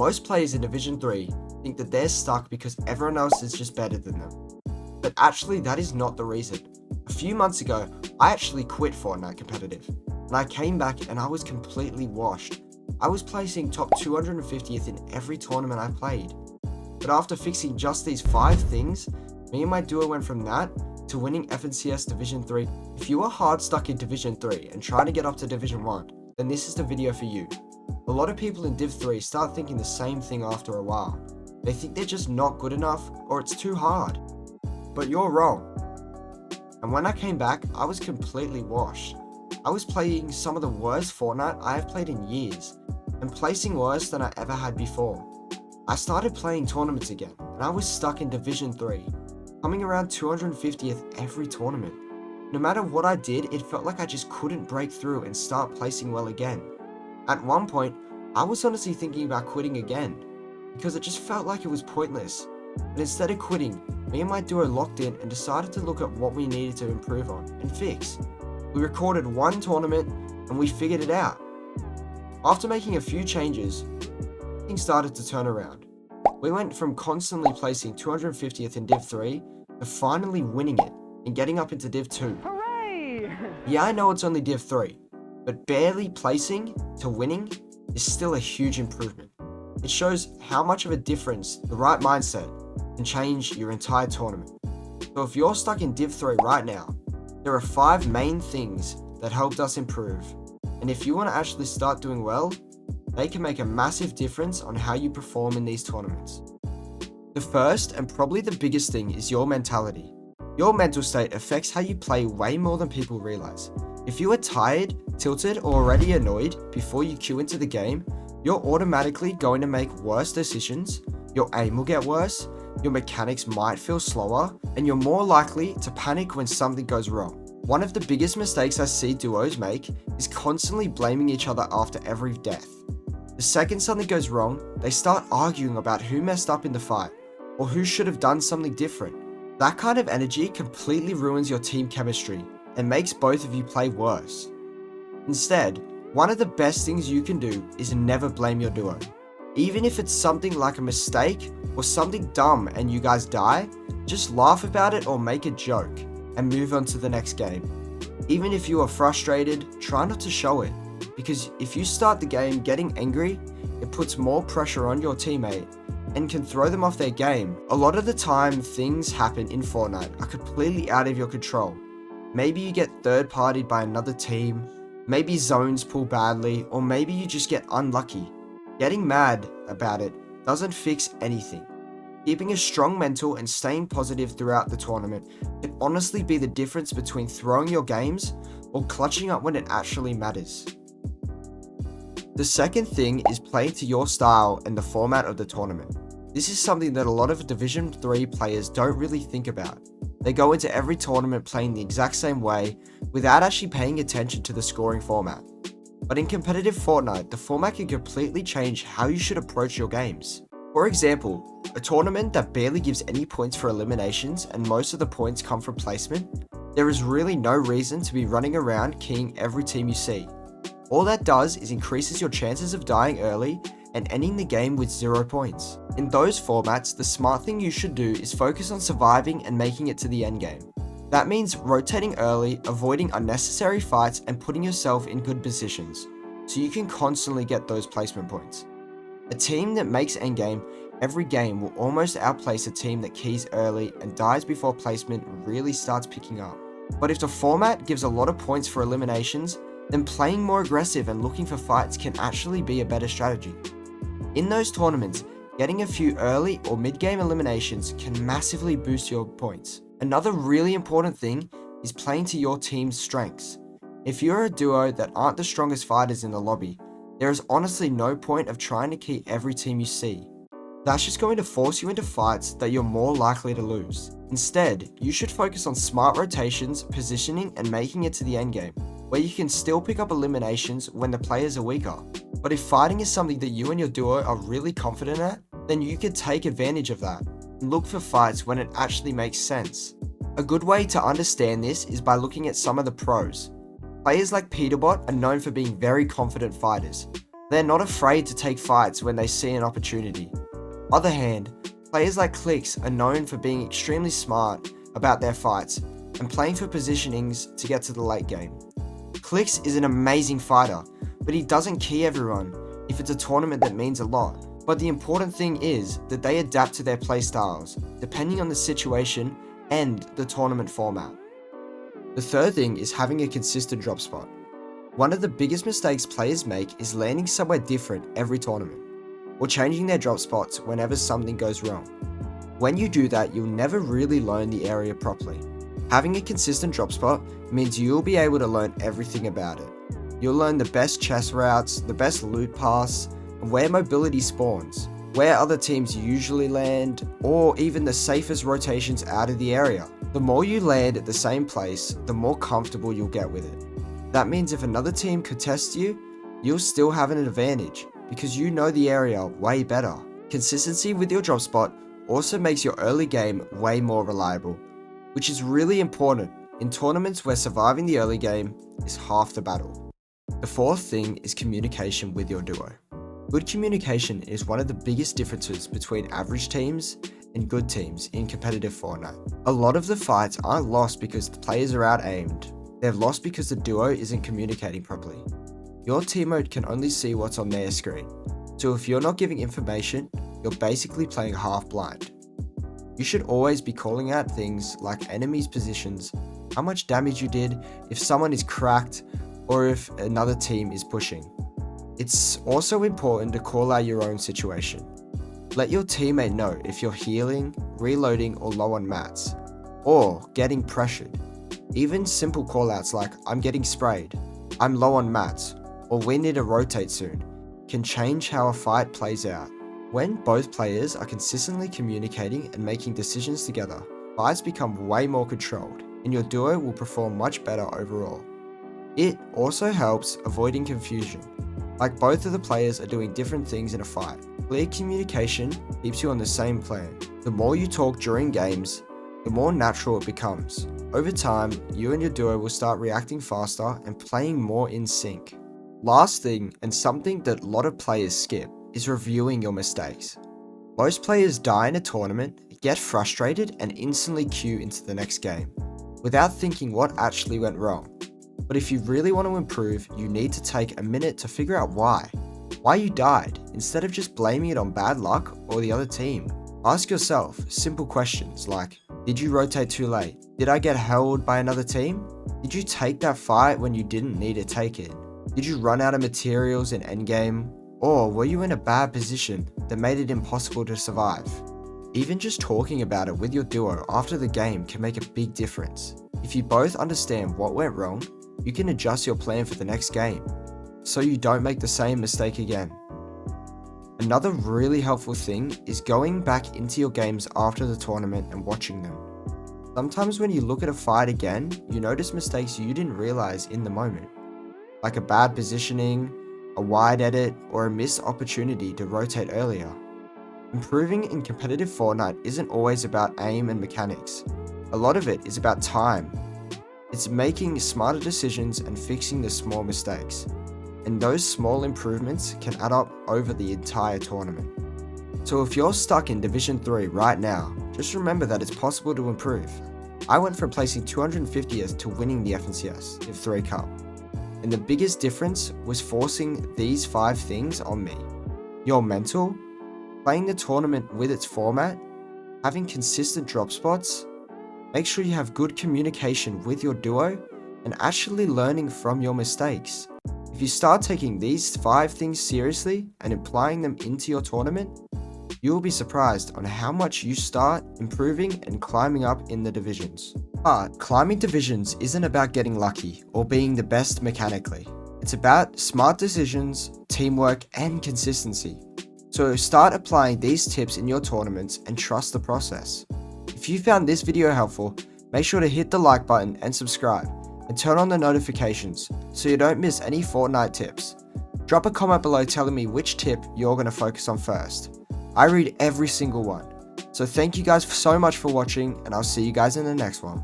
Most players in Division 3 think that they're stuck because everyone else is just better than them. But actually that is not the reason. A few months ago, I actually quit Fortnite competitive, and I came back and I was completely washed. I was placing top 250th in every tournament I played. But after fixing just these 5 things, me and my duo went from that to winning FNCS Division 3. If you are hard stuck in Division 3 and trying to get up to Division 1, then this is the video for you. A lot of people in Div 3 start thinking the same thing after a while. They think they're just not good enough or it's too hard. But you're wrong. And when I came back, I was completely washed. I was playing some of the worst Fortnite I have played in years, and placing worse than I ever had before. I started playing tournaments again, and I was stuck in Division 3, coming around 250th every tournament. No matter what I did, it felt like I just couldn't break through and start placing well again. At one point, I was honestly thinking about quitting again, because it just felt like it was pointless. But instead of quitting, me and my duo locked in and decided to look at what we needed to improve on and fix. We recorded one tournament and we figured it out. After making a few changes, things started to turn around. We went from constantly placing 250th in Div 3 to finally winning it and getting up into Div 2. Hooray! Yeah, I know it's only Div 3, but barely placing to winning is still a huge improvement. It shows how much of a difference the right mindset can change your entire tournament. So if you're stuck in Div 3 right now, there are 5 main things that helped us improve. And if you want to actually start doing well, they can make a massive difference on how you perform in these tournaments. The first and probably the biggest thing is your mentality. Your mental state affects how you play way more than people realize. If you are tired, tilted, or already annoyed before you queue into the game, you're automatically going to make worse decisions, your aim will get worse, your mechanics might feel slower, and you're more likely to panic when something goes wrong. One of the biggest mistakes I see duos make is constantly blaming each other after every death. The second something goes wrong, they start arguing about who messed up in the fight, or who should have done something different. That kind of energy completely ruins your team chemistry and makes both of you play worse. Instead, one of the best things you can do is never blame your duo. Even if it's something like a mistake or something dumb and you guys die, just laugh about it or make a joke and move on to the next game. Even if you are frustrated, try not to show it, because if you start the game getting angry, it puts more pressure on your teammate and can throw them off their game. A lot of the time things happen in Fortnite are completely out of your control. Maybe you get third-partied by another team, maybe zones pull badly, or maybe you just get unlucky. Getting mad about it doesn't fix anything. Keeping a strong mental and staying positive throughout the tournament can honestly be the difference between throwing your games or clutching up when it actually matters. The second thing is playing to your style and the format of the tournament. This is something that a lot of Division 3 players don't really think about. They go into every tournament playing the exact same way without actually paying attention to the scoring format. But in competitive Fortnite, the format can completely change how you should approach your games. For example, a tournament that barely gives any points for eliminations and most of the points come from placement, there is really no reason to be running around keying every team you see. All that does is increases your chances of dying early and ending the game with 0 points. In those formats, the smart thing you should do is focus on surviving and making it to the endgame. That means rotating early, avoiding unnecessary fights, and putting yourself in good positions, so you can constantly get those placement points. A team that makes endgame every game will almost outplace a team that keys early and dies before placement really starts picking up. But if the format gives a lot of points for eliminations, then playing more aggressive and looking for fights can actually be a better strategy. In those tournaments, getting a few early or mid-game eliminations can massively boost your points. Another really important thing is playing to your team's strengths. If you're a duo that aren't the strongest fighters in the lobby, there is honestly no point of trying to key every team you see. That's just going to force you into fights that you're more likely to lose. Instead, you should focus on smart rotations, positioning, and making it to the endgame, where you can still pick up eliminations when the players are weaker. But if fighting is something that you and your duo are really confident at, then you could take advantage of that and look for fights when it actually makes sense. A good way to understand this is by looking at some of the pros. Players like Peterbot are known for being very confident fighters. They're not afraid to take fights when they see an opportunity. On the other hand, players like Clicks are known for being extremely smart about their fights and playing for positionings to get to the late game. Clicks is an amazing fighter, but he doesn't key everyone if it's a tournament that means a lot. But the important thing is that they adapt to their playstyles, depending on the situation and the tournament format. The third thing is having a consistent drop spot. One of the biggest mistakes players make is landing somewhere different every tournament, or changing their drop spots whenever something goes wrong. When you do that, you'll never really learn the area properly. Having a consistent drop spot means you'll be able to learn everything about it. You'll learn the best chess routes, the best loot paths, and where mobility spawns, where other teams usually land, or even the safest rotations out of the area. The more you land at the same place, the more comfortable you'll get with it. That means if another team contests you, you'll still have an advantage because you know the area way better. Consistency with your drop spot also makes your early game way more reliable, which is really important in tournaments where surviving the early game is half the battle. The fourth thing is communication with your duo. Good communication is one of the biggest differences between average teams and good teams in competitive Fortnite. A lot of the fights aren't lost because the players are out-aimed. They're lost because the duo isn't communicating properly. Your teammate can only see what's on their screen, so if you're not giving information, you're basically playing half blind. You should always be calling out things like enemies' positions, how much damage you did, if someone is cracked, or if another team is pushing. It's also important to call out your own situation. Let your teammate know if you're healing, reloading, or low on mats, or getting pressured. Even simple callouts like I'm getting sprayed, I'm low on mats, or we need to rotate soon can change how a fight plays out. When both players are consistently communicating and making decisions together, fights become way more controlled and your duo will perform much better overall. It also helps avoiding confusion, like both of the players are doing different things in a fight. Clear communication keeps you on the same plan. The more you talk during games, the more natural it becomes. Over time, you and your duo will start reacting faster and playing more in sync. Last thing, and something that a lot of players skip, is reviewing your mistakes. Most players die in a tournament, get frustrated, and instantly queue into the next game, without thinking what actually went wrong. But if you really want to improve, you need to take a minute to figure out why you died, instead of just blaming it on bad luck or the other team. Ask yourself simple questions like, did you rotate too late? Did I get held by another team? Did you take that fight when you didn't need to take it? Did you run out of materials in endgame? Or were you in a bad position that made it impossible to survive? Even just talking about it with your duo after the game can make a big difference. If you both understand what went wrong, you can adjust your plan for the next game, so you don't make the same mistake again. Another really helpful thing is going back into your games after the tournament and watching them. Sometimes when you look at a fight again, you notice mistakes you didn't realize in the moment, like a bad positioning, a wide edit, or a missed opportunity to rotate earlier. Improving in competitive Fortnite isn't always about aim and mechanics. A lot of it is about time. It's making smarter decisions and fixing the small mistakes. And those small improvements can add up over the entire tournament. So if you're stuck in Division 3 right now, just remember that it's possible to improve. I went from placing 250th to winning the FNCS Div 3 Cup. And the biggest difference was forcing these 5 things on me. Your mental, playing the tournament with its format, having consistent drop spots, make sure you have good communication with your duo, and actually learning from your mistakes. If you start taking these 5 things seriously and applying them into your tournament, you will be surprised on how much you start improving and climbing up in the divisions. But climbing divisions isn't about getting lucky or being the best mechanically. It's about smart decisions, teamwork, and consistency. So start applying these tips in your tournaments and trust the process. If you found this video helpful, make sure to hit the like button and subscribe, and turn on the notifications so you don't miss any Fortnite tips. Drop a comment below telling me which tip you're going to focus on first. I read every single one. So thank you guys so much for watching, and I'll see you guys in the next one.